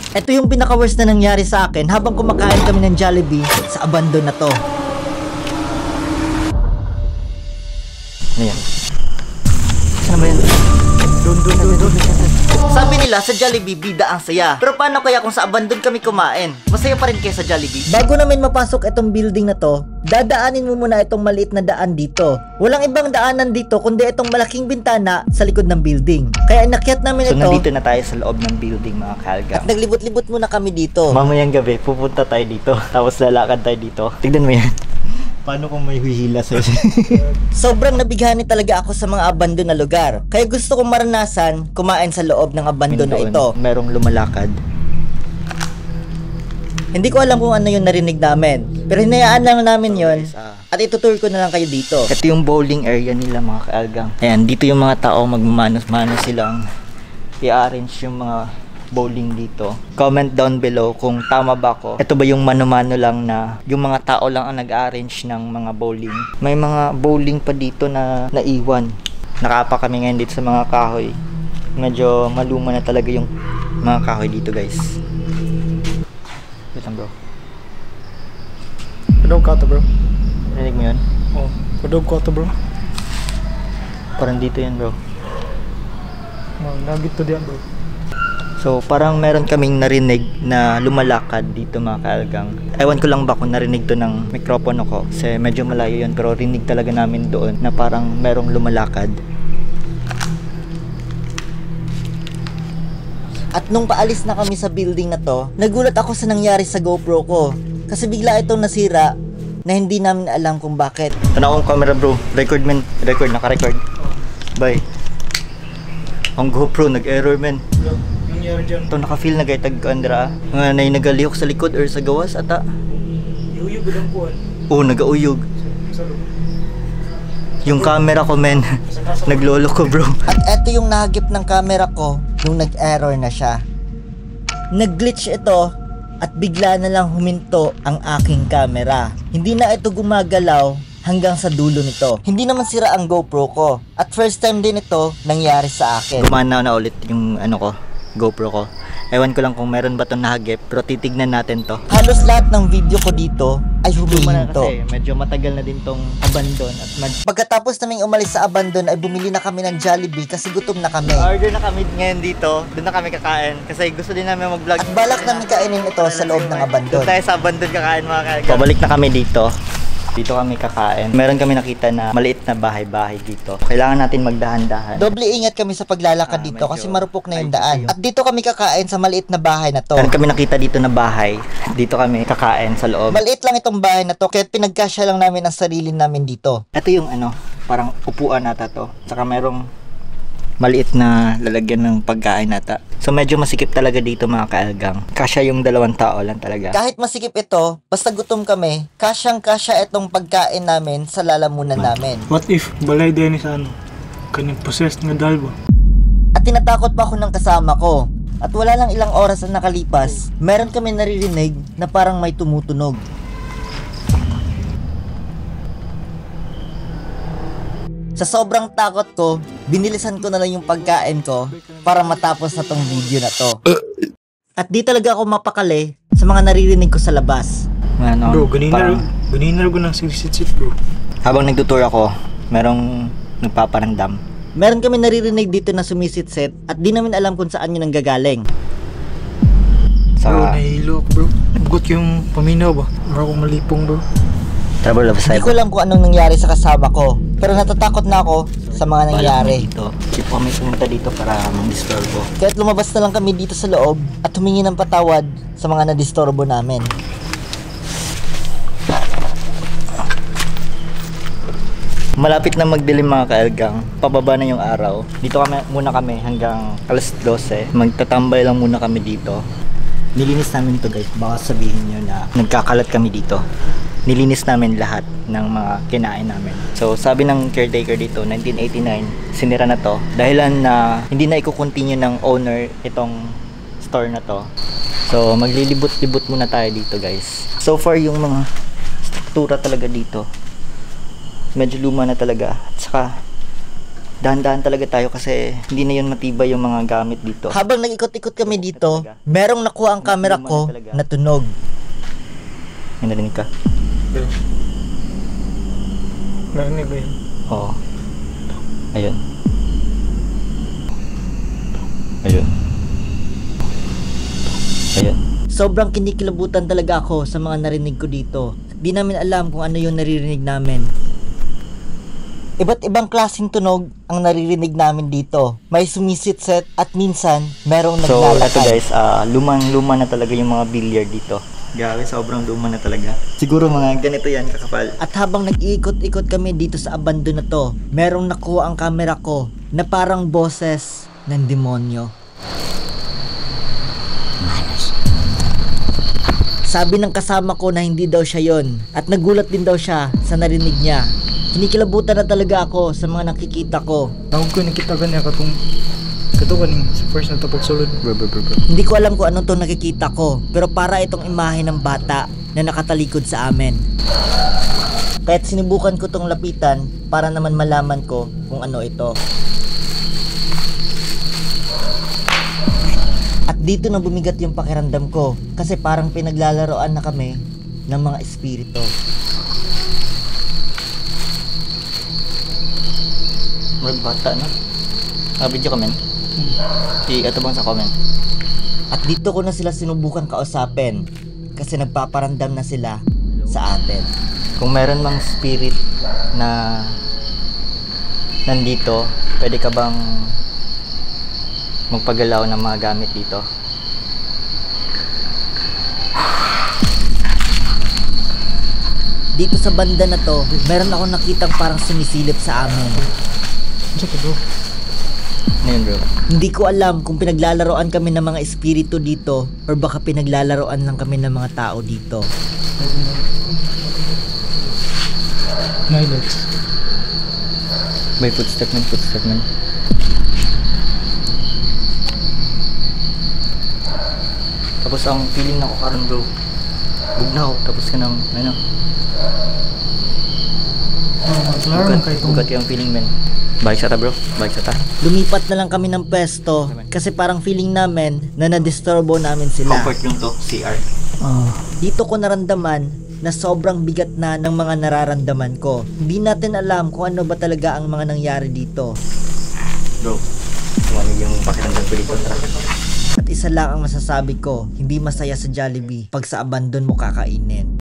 Ito yung pinaka-worst na nangyari sa akin habang kumakain kami ng Jollibee sa abandon na to. Ayan. Saan ba yan? Doon. Sabi nila sa Jollibee, bida ang saya. Pero paano kaya kung sa abandon kami kumain? Masaya pa rin kayo sa Jollibee? Bago namin mapasok itong building na to, dadaanin mo muna itong maliit na daan dito. Walang ibang daanan dito kundi itong malaking bintana sa likod ng building. Kaya inakyat namin ito. So nandito na tayo sa loob ng building mga kalgang. At naglibot-libot muna kami dito. Mamayang gabi, pupunta tayo dito. Tapos lalakad tayo dito. Tignan mo yan. Paano kung may hihila sa'yo? Sobrang nabighani talaga ako sa mga abandon na lugar. Kaya gusto kong maranasan kumain sa loob ng abandon na ito. Merong lumalakad. Hindi ko alam kung ano yung narinig namin. Pero hinayaan lang namin yon at itutur ko na lang kayo dito. Ito yung bowling area nila mga kaalgang. Ayan, dito yung mga tao magmamanos-manos silang i-arrange yung mga bowling dito. Comment down below kung tama ba ako. Ito ba yung mano-mano lang na yung mga tao lang ang nag-arrange ng mga bowling. May mga bowling pa dito na naiwan. Nakapa kami ngayon dito sa mga kahoy. Medyo maluma na talaga yung mga kahoy dito guys. Wait lang bro. Padog ka to bro. Rinig mo yun? Oh, padog ka to bro. Parang dito yan bro. Nagit to diyan bro. So parang meron kaming narinig na lumalakad dito mga kaalgang. Ewan ko lang ba kung narinig to ng mikropono ko kasi medyo malayo yun, pero rinig talaga namin doon na parang merong lumalakad. At nung paalis na kami sa building na to, nagulat ako sa nangyari sa GoPro ko. Kasi bigla itong nasira na hindi namin alam kung bakit. Tanaw akong camera bro. Record man. Record. Naka-record. Bye. Ang GoPro nag-error man. Ito naka-feel na gaytag Andra. Nga na nagalihok sa likod or sa gawas ata. Iuyog ko lang kuhan. Oo, nagauyog. Yung camera ko men. Naglolo ko bro. At eto yung nahagip ng camera ko nung nag-error na siya. Nag-glitch ito at bigla na lang huminto ang aking camera. Hindi na ito gumagalaw hanggang sa dulo nito. Hindi naman sira ang GoPro ko. At first time din ito nangyari sa akin. Gumana na ulit yung ano ko, GoPro ko. Ewan ko lang kung meron ba itong nahagip, pero titignan natin to. Halos lahat ng video ko dito ay humihinto. Kasi medyo matagal na din tong abandon at Pagkatapos naming umalis sa abandon ay bumili na kami ng Jollibee kasi gutom na kami. order na kami ngayon dito. Doon na kami kakain kasi gusto din namin mag-vlog. At balak namin kainin ito sa loob ng abandon. Doon tayo sa abandon kakain mga kaibigan. Pabalik na kami dito. Dito kami kakain. Meron kami nakita na maliit na bahay-bahay dito. Kailangan natin magdahan-dahan. Doble ingat kami sa paglalakad dito medyo kasi marupok na yung daan. high At dito kami kakain sa maliit na bahay na to. Meron kami nakita dito na bahay. Dito kami kakain sa loob. Maliit lang itong bahay na to kaya pinagkasya lang namin ang sarili namin dito. Ito yung ano, parang upuan nata to. Saka merong maliit na lalagyan ng pagkain nata. So medyo masikip talaga dito mga kaalgang. Kasya yung 2 tao lang talaga. Kahit masikip ito, basta gutom kami, kasyang-kasya itong pagkain namin sa lalamunan namin. What if balay din sa ano? Kanyang possessed nga dalba. At tinatakot pa ako ng kasama ko. At wala lang ilang oras na nakalipas, meron kami naririnig na parang may tumutunog. Sa sobrang takot ko, binilisan ko na lang yung pagkain ko para matapos na tong video na to. At di talaga ako mapakali sa mga naririnig ko sa labas. Ano, Bro, parang ganina ko ng sisit bro. habang nagtutour ako, merong nagpaparandam. Meron kami naririnig dito na sumisitsit at di namin alam kung saan yun nanggagaling. Bro, Sa nahihilo ako bro. Nabugot yung paminaw ba? Bro, akong malipong bro. travel of Hindi ko alam kung anong nangyari sa kasama ko, pero natatakot na ako sa mga nangyari. dito. Hindi po kami pumunta dito para mag-disturbo. Kaya't lumabas na lang kami dito sa loob at humingi ng patawad sa mga nadistorbo namin. Malapit na magdilim mga kaalgang. Pababa na yung araw. Dito muna kami hanggang alas 12. Magtatambay lang muna kami dito. Nilinis namin to guys. Baka sabihin nyo na nagkakalat kami dito. Nilinis namin lahat ng mga kinain namin. So sabi ng caretaker dito, 1989, sinira na to. Dahilan na hindi na i-continue ng owner itong store na to. So maglilibot-libot muna tayo dito guys. So far yung mga struktura talaga dito medyo luma na talaga. At saka dahan-dahan talaga tayo kasi hindi na yun matibay yung mga gamit dito. Habang nag-ikot-ikot kami dito, merong nakuha ang camera ko na tunog. May narinig ka? Pero, narinig ba yun? Oo. Ayun. Ayun. Ayun. Sobrang kinikilabutan talaga ako sa mga narinig ko dito. Di namin alam kung ano yung naririnig namin. Iba't ibang klaseng tunog ang naririnig namin dito. May sumisitset at minsan merong So, naglalakad. eto guys, lumang-luma na talaga yung mga billiard dito. Grabe, sobrang luma na talaga. Siguro mga ganito yan, kakapal. At habang nag-iikot-ikot kami dito sa abandon na to, merong nakuha ang camera ko na parang boses ng demonyo. Sabi ng kasama ko na hindi daw siya yon at nagulat din daw siya sa narinig niya. Kinikilabutan na talaga ako sa mga nakikita ko. Tawag ko nakita ganyan katong kaning sa first na tapag sulod. Bro. Hindi ko alam kung anong to nakikita ko, pero para itong imahe ng bata na nakatalikod sa amin. Kaya't sinubukan ko tong lapitan para naman malaman ko kung ano ito. At dito na bumigat yung pakiramdam ko kasi parang pinaglalaroan na kami ng mga espiritu. Mga bata na. Video comment. Ito bang sa comment? At dito ko na sila sinubukan kausapin kasi nagpaparandam na sila sa atin. Kung meron mang spirit na nandito, pwede ka bang magpagalaw ng mga gamit dito? Dito sa banda na to, meron akong nakitang parang sumisilip sa amin. Ano ka bro? Ngayon bro. Hindi ko alam kung pinaglalaroan kami ng mga espiritu dito or baka pinaglalaroan lang kami ng mga tao dito. Nights. May footstep man. Tapos ang feeling na ko karon bro, bugnaw, tapos ka ng ano, Klaro kay itong bugat yung feeling men. Balik sa ta bro, balik sa ta. Lumipat na lang kami ng pwesto kasi parang feeling namin na nadisturbo namin sila. Comfort room to, CR. Dito ko naramdaman na sobrang bigat na ng mga nararamdaman ko. Hindi natin alam kung ano ba talaga ang mga nangyari dito. Bro, tumamig yung pakiramdam ko dito. Tara. At isa lang ang masasabi ko, hindi masaya sa Jollibee pag sa abandon mo kakainin.